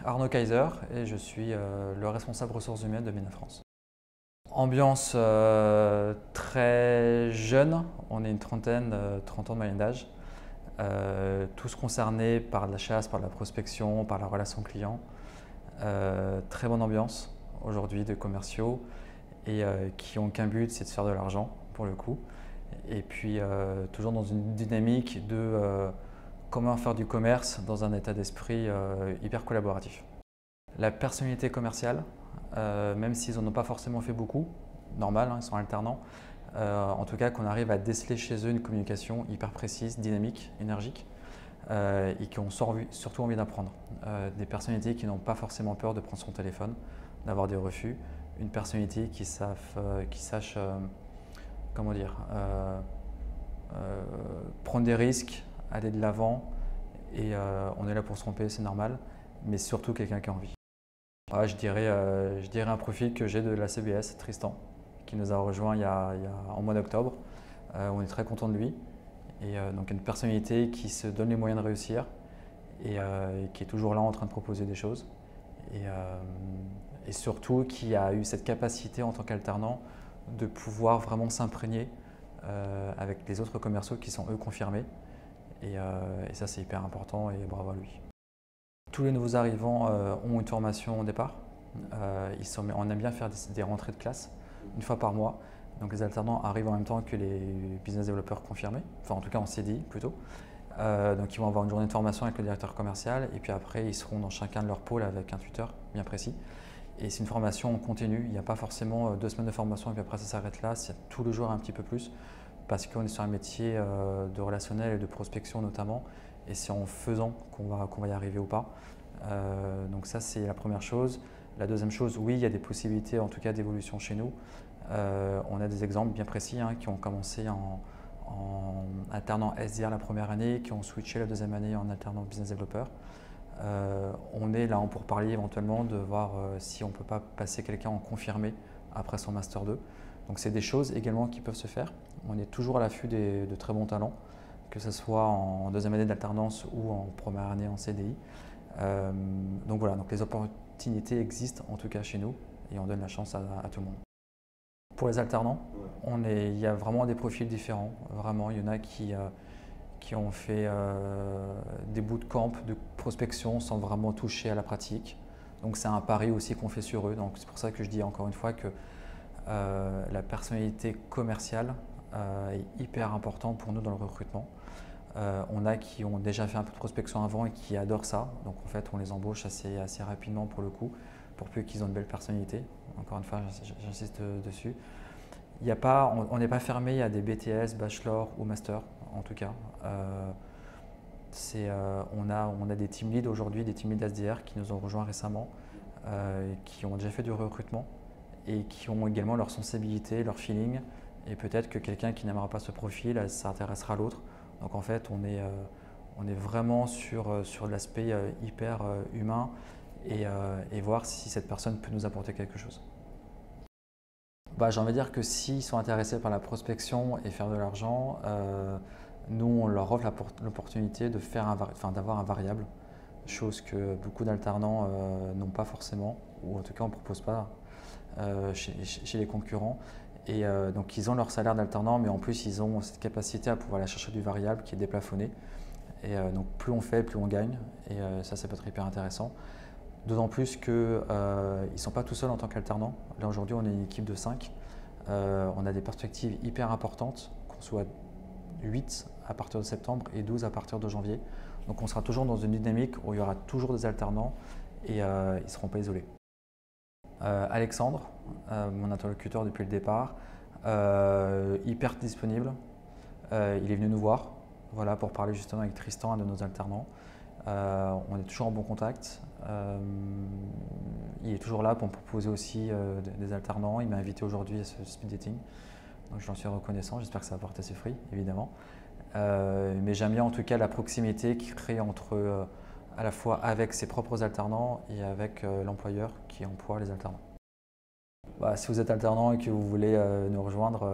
Arnaud Kaiser et je suis le responsable ressources humaines de MENA France. Ambiance très jeune, on est une trentaine, 30 ans de moyenne d'âge. Tous concernés par la chasse, par la prospection, par la relation client. Très bonne ambiance aujourd'hui de commerciaux et qui n'ont qu'un but, c'est de se faire de l'argent pour le coup. Et puis toujours dans une dynamique de comment faire du commerce dans un état d'esprit hyper collaboratif. La personnalité commerciale, même s'ils n'en ont pas forcément fait beaucoup, normal, hein, ils sont alternants, en tout cas qu'on arrive à déceler chez eux une communication hyper précise, dynamique, énergique et qui ont surtout envie d'apprendre. Des personnalités qui n'ont pas forcément peur de prendre son téléphone, d'avoir des refus, une personnalité qui sache comment dire, prendre des risques, aller de l'avant et on est là pour se tromper, c'est normal, mais surtout quelqu'un qui a envie. Je dirais un profil que j'ai de la CBS, Tristan, qui nous a rejoint en mois d'octobre. On est très content de lui. Et donc une personnalité qui se donne les moyens de réussir et qui est toujours là en train de proposer des choses. Et surtout qui a eu cette capacité en tant qu'alternant de pouvoir vraiment s'imprégner avec les autres commerciaux qui sont eux confirmés. Et ça c'est hyper important et bravo à lui. Tous les nouveaux arrivants ont une formation au départ. On aime bien faire des rentrées de classe une fois par mois. Donc les alternants arrivent en même temps que les business développeurs confirmés, enfin en tout cas en CDI plutôt. Donc ils vont avoir une journée de formation avec le directeur commercial et puis après ils seront dans chacun de leurs pôles avec un tuteur bien précis. Et c'est une formation continue, il n'y a pas forcément 2 semaines de formation et puis après ça s'arrête là, c'est tous les jours un petit peu plus parce qu'on est sur un métier de relationnel et de prospection notamment et c'est en faisant qu'on va y arriver ou pas. Donc ça c'est la première chose. La deuxième chose, oui il y a des possibilités en tout cas d'évolution chez nous. On a des exemples bien précis qui ont commencé en alternant SDR la première année, qui ont switché la deuxième année en alternant business développeur. On est là pour parler éventuellement de voir si on ne peut pas passer quelqu'un en confirmé après son Master 2. Donc c'est des choses également qui peuvent se faire. On est toujours à l'affût de très bons talents, que ce soit en deuxième année d'alternance ou en première année en CDI. Donc voilà, donc les opportunités existent en tout cas chez nous et on donne la chance à tout le monde. Pour les alternants, il y a vraiment des profils différents. Vraiment, il y en a qui ont fait des bootcamps de prospection sans vraiment toucher à la pratique. Donc c'est un pari aussi qu'on fait sur eux. Donc c'est pour ça que je dis encore une fois que la personnalité commerciale est hyper importante pour nous dans le recrutement. On a qui ont déjà fait un peu de prospection avant et qui adorent ça. Donc en fait, on les embauche assez rapidement pour le coup, pour peu qu'ils ont une belle personnalité. Encore une fois, j'insiste dessus. On n'est pas fermé à des BTS, bachelor ou master, en tout cas. On a des team leads aujourd'hui, des team leads SDR qui nous ont rejoints récemment, qui ont déjà fait du recrutement et qui ont également leur sensibilité, leur feeling. Et peut-être que quelqu'un qui n'aimera pas ce profil, ça intéressera l'autre. Donc en fait, on est vraiment sur l'aspect hyper humain et voir si cette personne peut nous apporter quelque chose. J'ai envie de dire que s'ils sont intéressés par la prospection et faire de l'argent, nous on leur offre l'opportunité d'avoir un variable, chose que beaucoup d'alternants n'ont pas forcément, ou en tout cas on ne propose pas chez les concurrents. Et donc ils ont leur salaire d'alternant, mais en plus ils ont cette capacité à pouvoir aller chercher du variable qui est déplafonné. Et donc plus on fait, plus on gagne. Et ça peut être hyper intéressant. D'autant plus qu'ils ne sont pas tout seuls en tant qu'alternants. Là aujourd'hui on est une équipe de 5. On a des perspectives hyper importantes, qu'on soit 8 à partir de septembre et 12 à partir de janvier. Donc on sera toujours dans une dynamique où il y aura toujours des alternants et ils ne seront pas isolés. Alexandre, mon interlocuteur depuis le départ, hyper disponible. Il est venu nous voir pour parler justement avec Tristan, un de nos alternants. On est toujours en bon contact. Il est toujours là pour me proposer aussi des alternants. Il m'a invité aujourd'hui à ce speed dating. Donc je l'en suis reconnaissant. J'espère que ça va porter ses fruits, évidemment. Mais j'aime bien en tout cas la proximité qu'il crée entre à la fois avec ses propres alternants et avec l'employeur qui emploie les alternants. Si vous êtes alternant et que vous voulez nous rejoindre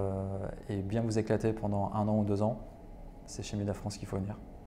et bien vous éclater pendant 1 an ou 2 ans, c'est chez MENA France qu'il faut venir.